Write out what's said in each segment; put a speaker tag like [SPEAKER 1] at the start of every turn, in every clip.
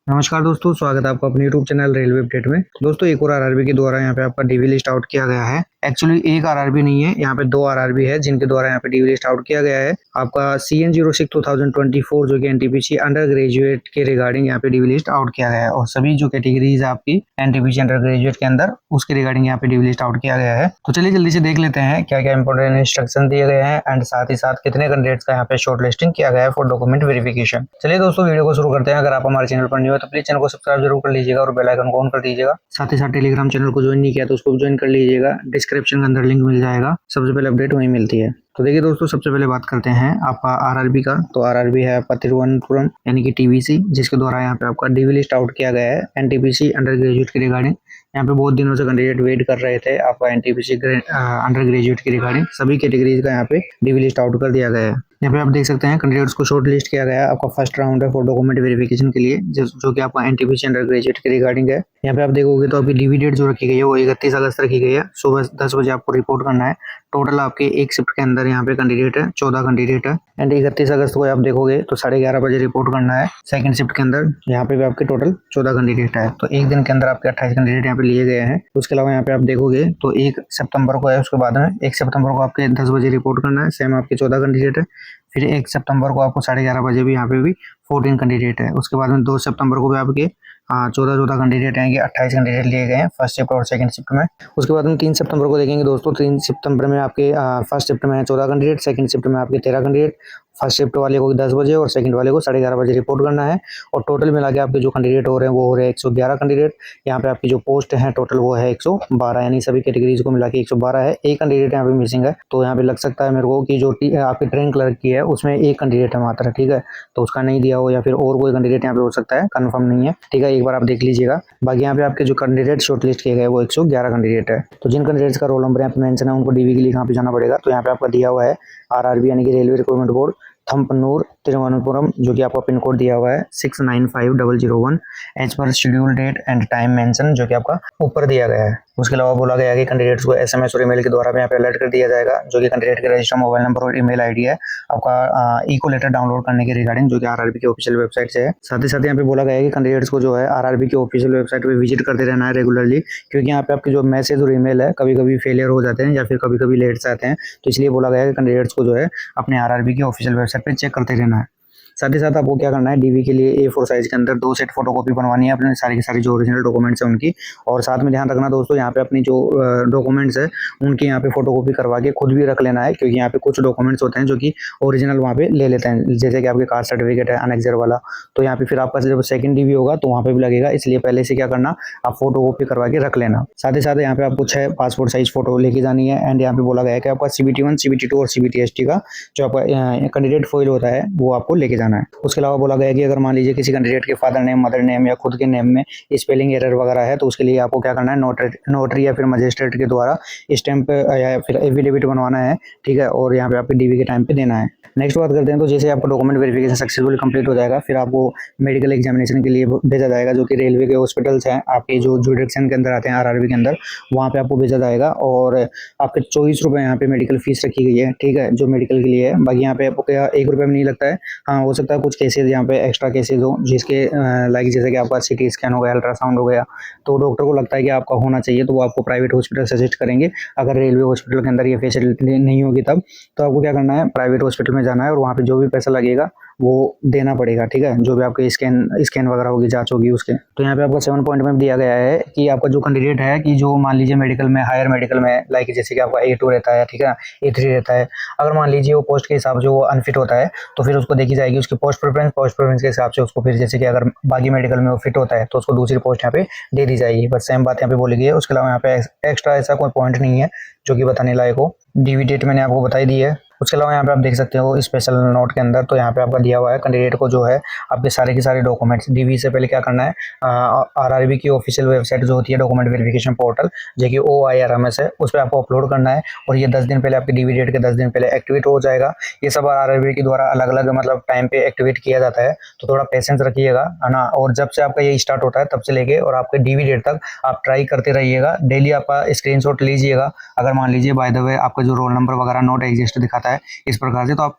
[SPEAKER 1] नमस्कार दोस्तों, स्वागत है आपका अपने यूट्यूब चैनल रेलवे अपडेट में। दोस्तों एक और आरआरबी के द्वारा यहाँ पे आपका डीवी लिस्ट आउट किया गया है। एक्चुअली एक आरआरबी नहीं है, यहाँ पे दो आरआरबी है जिनके द्वारा यहाँ पे डीवी लिस्ट आउट किया गया है। आपका CN06 2024 जो कि एनटीपीसी अंडर ग्रेजुएट के रिगार्डिंग यहाँ पे डीवी लिस्ट आउट किया गया है और सभी जो कैटेगरीज है आपकी एनटीपीसी अंडर ग्रेजुएट के अंदर उसके रिगार्डिंग यहाँ पे डीवी लिस्ट आउट किया गया है। तो चलिए जल्दी से देख लेते हैं क्या क्या इंपॉर्टेंट इंस्ट्रक्शन दिए गए हैं एंड साथ ही साथ कितने कैंडिडेट्स का यहाँ पे शॉर्ट लिस्टिंग किया गया है फॉर डॉक्यूमेंट वेरिफिकेशन। चलिए दोस्तों वीडियो को शुरू करते हैं। अगर आप हमारे चैनल पर न्यू है तो प्लीज चैनल को सब्सक्राइब जरूर कर लीजिएगा और बेल आइकन को ऑन कर दीजिएगा। साथ ही साथ टेलीग्राम चैनल को ज्वाइन नहीं किया तो उसको ज्वाइन कर लीजिएगा, डिस्क्रिप्शन के अंदर लिंक मिल जाएगा। सबसे पहले अपडेट वहीं मिलती है। तो देखिए दोस्तों, सबसे पहले बात करते हैं आपका आरआरबी का। तो आरआरबी है आपका तिरुवनंतपुरम यानी कि टीवीसी, जिसके द्वारा यहाँ पे आपका डीवी लिस्ट आउट किया गया है एनटीपीसी अंडर ग्रेजुएट के रिगार्डिंग। यहाँ पे बहुत दिनों से कैंडिडेट वेट कर रहे थे आपका एनटीपीसी अंडर ग्रेजुएट के रिगार्डिंग। सभी कैटेगरीज का यहाँ पे डीवी लिस्ट आउट कर दिया गया है। यहाँ पे आप देख सकते हैं कैंडिडेट्स को शॉर्ट लिस्ट किया गया है। आपका फर्स्ट राउंड है फॉर डॉक्यूमेंट वेरिफिकेशन के लिए, जो कि आपका एनटीपीसी अंडर ग्रेजुएट के रिगार्डिंग है। यहाँ पे आप देखोगे तो अभी डीवी डेट जो रखी गई है वो 31 अगस्त रखी गई है। सुबह 10 बजे आपको रिपोर्ट करना है। टोटल आपके एक शिफ्ट के अंदर यहाँ पे कैंडिडेट है 14 कैंडिडेट है एंड 31 अगस्त को आप देखोगे तो 11:30 बजे रिपोर्ट करना है। सेकंड शिफ्ट के अंदर यहाँ पे भी आपके टोटल 14 कैंडिडेट है। तो एक दिन के अंदर आपके 28 कैंडिडेट यहाँ पे लिए गए हैं। उसके अलावा यहाँ पे आप देखोगे तो 1 सितंबर को है, उसके बाद में 1 सितंबर को आपके 10 बजे रिपोर्ट करना है। सेम आपके 14 कैंडिडेट है। फिर 1 सितंबर को आपको 11:30 बजे भी यहाँ पे भी 14 कैंडिडेट है। उसके बाद में 2 सितंबर को भी आपके 14 कैंडिडेट आएंगे, 28 कैंडिडेट लिए गए हैं फर्स्ट शिफ्ट और सेकंड शिफ्ट में। उसके बाद में 3 सितंबर को देखेंगे दोस्तों। 3 सितंबर में आपके फर्स्ट शिफ्ट में है 14 कैंडिडेट, सेकंड शिफ्ट में आपके 13 कैंडिडेट। फर्स्ट शिफ्ट वाले को 10 बजे और सेकंड वाले को 11:30 बजे रिपोर्ट करना है। और टोटल मिला के आपके जो कैंडिडेट हो रहे हैं वो हो रहे हैं 111 कैंडिडेट। यहाँ पे आपकी जो पोस्ट है टोटल वो है 112, यानी सभी कैटेगरीज को मिला के 112 है। एक कैंडिडेट यहाँ पे मिसिंग है, तो यहाँ पे लग सकता है मेरे को कि जो आपकी ट्रेन क्लर्क की है उसमें एक कैंडिडेट है मात्र, ठीक है। तो उसका नहीं दिया हो या फिर और कोई कैंडिडेट यहाँ पे हो सकता है, कंफर्म नहीं है, ठीक है। एक बार आप देख लीजिएगा। बाकी यहाँ पे आपके जो कैंडिडेट शॉर्टलिस्ट किए गए वो 111 कैंडिडेट है। तो जिन कैंडिडेट्स का रोल नंबर यहाँ पे मेंशन है उनको डीवी के लिए कहाँ पे जाना पड़ेगा, तो यहाँ पे आपका दिया हुआ है आरआरबी यानी कि रेलवे रिक्रूटमेंट बोर्ड, थम्पनूर, तिरुवनंतपुरम, जो कि आपका पिन कोड दिया हुआ है 695001 एज पर schedule date and time mention, जो कि आपका ऊपर दिया गया है। उसके अलावा बोला गया है कि कैंडिडेट्स को एसएमएस और ईमेल के द्वारा भी यहाँ पे अलर्ट कर दिया जाएगा, जो कि कैंडिडेट के रजिस्टर मोबाइल नंबर और ईमेल आईडी है आपका इको लेटर डाउनलोड करने के रिगार्डिंग, जो कि आरआरबी की ऑफिशियल वेबसाइट से है। साथ ही साथ यहाँ पे बोला गया है कि कैंडिडेट्स को जो है आरआरबी की ऑफिशियल वेबसाइट पे विजिट करते रहना है रेगुलरली, क्योंकि यहाँ पे आपके जो मैसेज और ईमेल है कभी कभी फेलियर हो जाते हैं या फिर कभी कभी लेट से आते हैं। तो इसलिए बोला गया है कि कैंडिडेट्स को जो है अपने आरआरबी की ऑफिशियल वेबसाइट पे चेक करते रहना है। साथ ही साथ आपको क्या करना है, डीवी के लिए A4 साइज के अंदर 2 सेट फोटोकॉपी बनवानी है अपने सारी की सारी जो ओरिजिनल डॉक्यूमेंट्स हैं उनकी। और साथ में ध्यान रखना दोस्तों, यहाँ पे अपनी जो डॉक्यूमेंट्स है उनकी यहाँ पे फोटोकॉपी करवा के खुद भी रख लेना है, क्योंकि यहाँ पे कुछ डॉक्यूमेंट्स होते हैं जो कि ओरिजिनल वहाँ पे ले लेते हैं, जैसे कि आपके कास्ट सर्टिफिकेट है अनेक्जर वाला। तो यहाँ पे फिर आपका जब सेकंड डीवी होगा तो वहाँ पे भी लगेगा, इसलिए पहले से क्या करना, आप फोटोकॉपी करवा के रख लेना। साथ ही साथ यहाँ पे आपको 6 पासपोर्ट साइज फोटो लेके जानी है। एंड यहाँ पे बोला गया है कि आपका CBT1, CBT2 और CBTST का जो आपका कैंडिडेट फॉइल होता है वो आपको लेके जाना है। उसके अलावा बोला गया है कि अगर मान लीजिए किसी कैंडिडेट के फादर नेम, मदर नेम या खुद के नेम में स्पेलिंग एरर वगैरह है, तो उसके लिए आपको क्या करना है, नोटरी या फिर मजिस्ट्रेट के द्वारा स्टैंप या फिर एफिडेविट बनवाना है, ठीक है। और यहाँ पे आपके डीवी के टाइम पे देना है। नेक्स्ट बात करते हैं, तो जैसे आपका डॉक्यूमेंट वेरिफिकेशन सक्सेसफुली कंप्लीट हो जाएगा फिर आपको मेडिकल एग्जामिनेशन के लिए भेजा जाएगा, जो कि रेलवे के हॉस्पिटल्स हैं आपके जो जुडिक्शन के अंदर आते हैं आरआरबी के अंदर, वहाँ पे आपको भेजा जाएगा। और आपके 24 रुपये यहाँ पे मेडिकल फीस रखी गई है, ठीक है, जो मेडिकल के लिए है। बाकी यहाँ पे आपको क्या 1 रुपये में नहीं लगता है। हाँ, हो सकता है कुछ केसेज यहाँ पे एक्स्ट्रा केसेज हो जिसके लाइक जैसे कि आपका CT स्कैन हो गया, अल्ट्रासाउंड हो गया, तो डॉक्टर को लगता है कि आपका होना चाहिए तो वो आपको प्राइवेट हॉस्पिटल सजेस्ट करेंगे। अगर रेलवे हॉस्पिटल के अंदर ये फैसिलिटी नहीं होगी तब तो आपको क्या करना है, प्राइवेट हॉस्पिटल में जाना है और वहाँ पे जो भी पैसा लगेगा वो देना पड़ेगा, ठीक है। जो भी आपके स्कैन वगैरह होगी, जांच होगी उसके। तो यहाँ पे आपको 7 पॉइंट में दिया गया है कि आपका जो कैंडिडेट है कि जो मान लीजिए मेडिकल में, हायर मेडिकल में, लाइक जैसे कि आपका A2 रहता है, ठीक है, A3 रहता है। अगर मान लीजिए वो पोस्ट के हिसाब से वो अनफिट होता है तो फिर उसको देखी जाएगी उसकी पोस्ट प्रेफरेंस के हिसाब से उसको फिर, जैसे कि अगर बागी मेडिकल में वो फिट होता है तो उसको दूसरी पोस्ट यहाँ पे दे दी जाएगी। बस सेम बात यहाँ पे बोली गई है। उसके अलावा यहाँ पे एक्स्ट्रा ऐसा कोई पॉइंट नहीं है जो कि बताने लायक हो। डीवी डेट मैंने आपको बताई दी है। उसके अलावा यहाँ पे आप देख सकते हो स्पेशल नोट के अंदर, तो यहाँ पे आपका दिया हुआ है कैंडिडेट को जो है आपके सारे के सारे डॉक्यूमेंट्स डीवी से पहले क्या करना है, आरआरबी की ऑफिशियल वेबसाइट जो होती है डॉक्यूमेंट वेरिफिकेशन पोर्टल, जो कि OIRMS है, उस पर आपको अपलोड करना है। और ये 10 दिन पहले आपकी डीवी डेट के 10 दिन पहले एक्टिवेट हो जाएगा। ये सब आरआरबी के द्वारा अलग अलग मतलब टाइम पे एक्टिवेट किया जाता है, तो थोड़ा पेशेंस रखिएगा, है ना। और जब से आपका ये स्टार्ट होता है तब से लेके और आपके डीवी डेट तक आप ट्राई करते रहिएगा। डेली आपका स्क्रीनशॉट लीजिएगा। अगर मान लीजिए बाय द वे आपका जो रोल नंबर वगैरह नॉट एग्जिस्ट दिखाता है इस प्रकार से, तो आप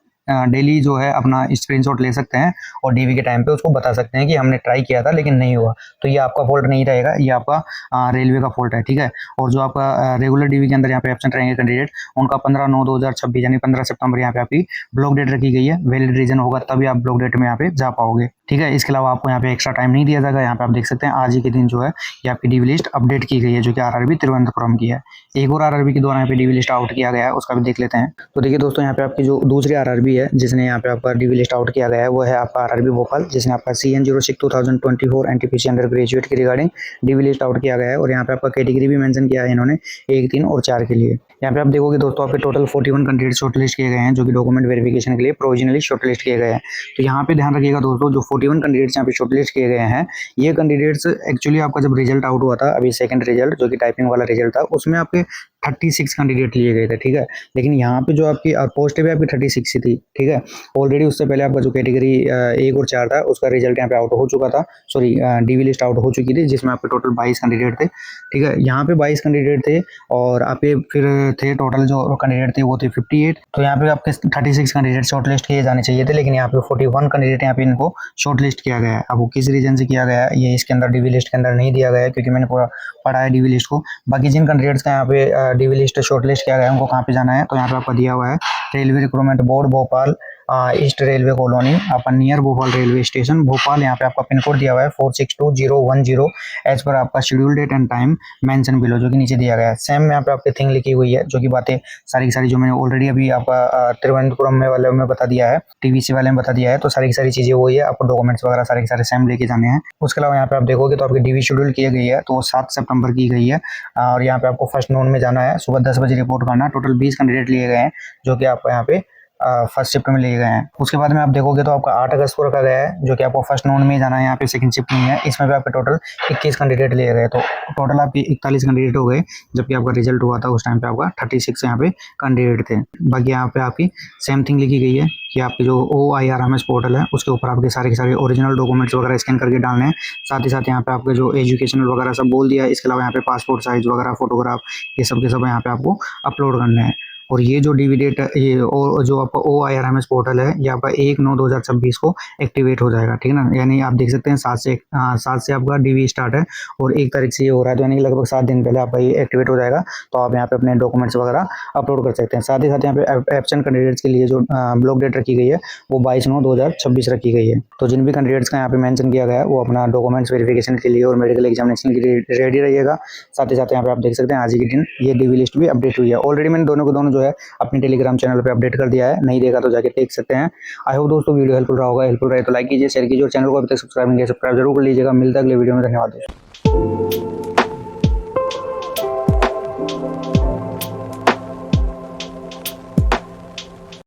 [SPEAKER 1] डेली जो है अपना स्क्रीनशॉट ले सकते हैं और डीवी के टाइम पे उसको बता सकते हैं कि हमने ट्राई किया था लेकिन नहीं हुआ। तो ये आपका फॉल्ट नहीं रहेगा, ये आपका रेलवे का फॉल्ट है, ठीक है। और जो आपका रेगुलर डीवी के अंदर यहाँ पे एब्सेंट रहेंगे कैंडिडेट, उनका 15/9/2026 यानी 15 सितंबर यहाँ पे आपकी ब्लॉक डेट रखी गई है। वैलिड रीजन होगा तभी आप ब्लॉक डेट में यहाँ पे जा पाओगे, ठीक है। इसके अलावा आपको यहाँ पे एक्स्ट्रा टाइम नहीं दिया जाएगा। यहाँ पे आप देख सकते हैं आज ही के दिन जो है ये आपकी डीवी लिस्ट अपडेट की गई है, जो कि आरआरबी तिरुवनंतपुरम की है। एक और आरआरबी के द्वारा यहाँ पे डीवी लिस्ट आउट किया गया है, उसका भी देख लेते हैं। तो देखिए दोस्तों, यहाँ पे आपकी जो दूसरी आरआरबी है जिसने यहाँ पे आपका डीवी लिस्ट आउट किया गया है, वो है आपका आरआरबी भोपाल, जिसने आपका CN06/2024 एनटीपीसी अंडर ग्रेजुएट की रिगार्डिंग डीवी लिस्ट आउट किया गया है। और यहाँ पे आपका कैटेगरी भी मेंशन किया है इन्होंने 1, 3 और 4 के लिए। यहाँ पे आप देखोगे दोस्तों, आपके टोटल 41 कैंडिडेट शॉर्टलिस्ट किए गए हैं, जो कि डॉक्यूमेंट वेरिफिकेशन के लिए प्रोविजनली शॉर्टलिस्ट किए गए हैं। तो यहाँ पे ध्यान रखिएगा दोस्तों, जो 41 कैंडिडेट्स यहाँ पे शॉर्टलिस्ट किए गए हैं, ये कैंडिडेट्स एक्चुअली आपका जब रिजल्ट आउट हुआ था, अभी सेकंड रिजल्ट जो कि टाइपिंग वाला रिजल्ट था, उसमें आपके 36 कैंडिडेट लिए गए थे, ठीक है। लेकिन यहाँ पे जो आपकी पोस्ट भी आपकी 36 ही थी, ठीक है। ऑलरेडी उससे पहले आपका जो कैटेगरी 1 और 4 था, उसका रिजल्ट यहाँ पे आउट हो चुका था, सॉरी डीवी लिस्ट आउट हो चुकी थी, जिसमें आपके टोटल 22 कैंडिडेट थे, ठीक है। यहाँ पे 22 कैंडिडेट थे और आपके फिर थे टोटल जो कैंडिडेट थे वो थे 58। तो यहाँ पे आपके 36 कैंडिडेट शॉर्टलिस्ट किए जाने चाहिए थे, लेकिन यहाँ पे 41 कैंडिडेट यहाँ पे इनको शॉर्टलिस्ट किया गया है। अब वो किस रीजन से किया गया है ये इसके अंदर डीवी लिस्ट के अंदर नहीं दिया गया है, क्योंकि मैंने पूरा पढ़ा है डीवी लिस्ट को। बाकी जिन कैंडिडेट्स का यहाँ पे डीवी लिस्ट शॉर्टलिस्ट किया गया है, उनको कहाँ पे जाना है, तो यहाँ पे आपका दिया हुआ है railway recruitment board Bhopal, East railway colony, आपका near Bhopal railway station Bhopal. यहाँ पे आपका पिन कोड दिया हुआ है 462010 एज पर आपका schedule date and time mention below, जो कि नीचे दिया गया है। सेम यहाँ पे आपकी थिंग लिखी हुई है, जो कि बातें सारी की सारी जो मैंने ऑलरेडी अभी आपका तिरुवनंतपुरम में वाले में बता दिया है, टीवीसी वाले में बता दिया है। तो सारी की सारी चीजें वही है, आपको डॉक्यूमेंट्स वगैरह सारे के सारे सेम लेके जाने हैं। उसके अलावा यहाँ पे आप देखोगे तो आपकी डीवी शेड्यूल की गई है, तो वो 7 सितंबर की गई है। और यहाँ पे आपको फर्स्ट नोन में जाना है, सुबह 10 बजे रिपोर्ट करना। टोटल 20 कैंडिडेट लिए गए हैं, जो कि आपको यहाँ पे फर्स्ट शिफ्ट में लिए गए हैं। उसके बाद में आप देखोगे तो आपका 8 अगस्त को रखा गया है, जो कि आपको फर्स्ट नोन में जाना है। यहाँ पे सेकंड शिफ्ट नहीं है, इसमें भी आपके टोटल 21 कैंडिडेट लिए गए। तो टोटल आपके 41 कैंडिडेट हो गए, जबकि आपका रिजल्ट हुआ था उस टाइम पे आपका 36 यहाँ पे कैंडिडेट थे। बाकी यहाँ पे आपकी सेम थिंग लिखी गई है कि आपके जो OIRMS पोर्टल है, उसके ऊपर आपके सारे के सारे ओरिजिनल डॉक्यूमेंट्स वगैरह स्कैन करके डालने हैं। साथ ही साथ यहाँ पे आपके जो एजुकेशनल वगैरह सब बोल दिया है। इसके अलावा यहाँ पे पासपोर्ट साइज वगैरह फोटोग्राफ ये सब के सब यहाँ पे आपको अपलोड करने हैं। और ये जो डीवी डेट ये और जो आपका OIRMS पोर्टल है, ये आपका 1/9/2026 को एक्टिवेट हो जाएगा, ठीक है ना। यानी आप देख सकते हैं 7 से आपका डीवी स्टार्ट है और 1 तारीख से ये हो रहा है, तो यानी कि लगभग 7 दिन पहले आपका ये एक्टिवेट हो जाएगा। तो आप यहाँ पे अपने डॉक्यूमेंट्स वगैरह अपलोड कर सकते हैं। साथ ही साथ यहाँ पे एब्सेंट कैंडिडेट्स के लिए जो ब्लॉक डेट रखी गई है, वो 22/9/2026 रखी गई है। तो जिन भी कैंडिडेट्स का यहाँ पे मेंशन किया गया है, वो अपना डॉक्यूमेंट्स वेरिफिकेशन के लिए और मेडिकल एग्जामिनेशन के लिए रेडी रहिएगा। साथ ही साथ यहाँ पे आप देख सकते हैं आज ही के दिन ये डीवी लिस्ट भी अपडेट हुई है। ऑलरेडी मैंने दोनों को दोनों जो है अपने टेलीग्राम चैनल पे अपडेट कर दिया है, नहीं देखा तो जाके देख सकते हैं। आई होप दोस्तों वीडियो हेल्पफुल रहा होगा। हेल्पफुल रहे तो लाइक कीजिए, शेयर कीजिए और चैनल को अभी तक सब्सक्राइब नहीं किया सब्सक्राइब जरूर कर लीजिएगा। मिलता है अगले वीडियो में, धन्यवाद दोस्तों।